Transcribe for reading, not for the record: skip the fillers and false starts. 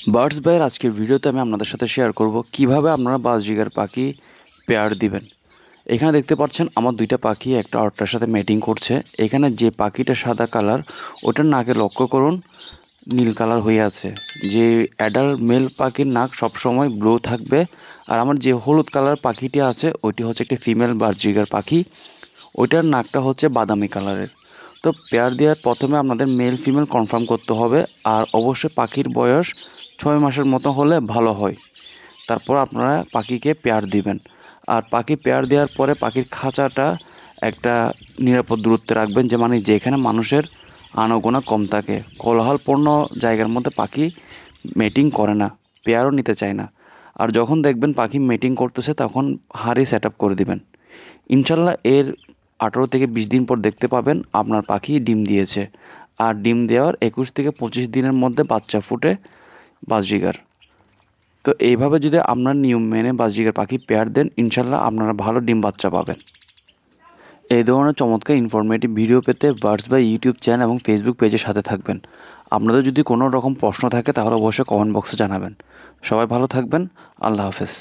Birds বাইয়ের আজকের ভিডিওতে আমি আপনাদের সাথে শেয়ার করব কিভাবে আপনারা বাজরিগার পাখি পেয়ার দিবেন। এখানে দেখতে পাচ্ছেন আমার দুইটা পাখি একটা আরেকটার সাথে ম্যাটিং করছে। এখানে যে পাখিটা সাদা কালার ওটার নাকে লক্ষ্য করুন নীল কালার হয়ে আছে। যে অ্যাডাল্ট মেল পাখির নাক সবসময় ব্লু থাকবে। আর আমার যে হলুদ কালার পাখিটি আছে ওইটি হচ্ছে একটি ফিমেল বাজরিগার পাখি, ওইটার নাকটা হচ্ছে বাদামি কালারের। তো পেয়ার দেওয়ার প্রথমে আপনাদের মেল ফিমেল কনফার্ম করতে হবে, আর অবশ্যই পাখির বয়স 6 মাসের মতো হলে ভালো হয়। তারপর আপনারা পাখিকে পেয়ার দিবেন। আর পাখি পেয়ার দেওয়ার পরে পাখির খাঁচাটা একটা নিরাপদ দূরত্বে রাখবেন, যে মানে যেখানে মানুষের আনাগোনা কম থাকে। কোলাহলপূর্ণ জায়গার মধ্যে পাখি মেটিং করে না, পেয়ারও নিতে চায় না। আর যখন দেখবেন পাখি মেটিং করতেছে তখন হাঁড়ি সেট আপ করে দিবেন। ইনশাল্লাহ এর 18 থেকে 20 দিন পর দেখতে পাবেন আপনার পাখি ডিম দিয়েছে। আর ডিম দেওয়ার 21 থেকে 25 দিনের মধ্যে বাচ্চা ফুটে বাজরিগার। তো এইভাবে যদি আপনার নিয়ম মেনে বাজরিগার পাখি পেয়ার দেন, ইনশাল্লাহ আপনারা ভালো ডিম বাচ্চা পাবেন। এই ধরনের চমৎকার ইনফরমেটিভ ভিডিও পেতে বার্ডস বাই ইউটিউব চ্যানেল এবং ফেসবুক পেজের সাথে থাকবেন। আপনাদের যদি কোনো রকম প্রশ্ন থাকে তাহলে অবশ্যই কমেন্ট বক্সে জানাবেন। সবাই ভালো থাকবেন। আল্লাহ হাফেজ।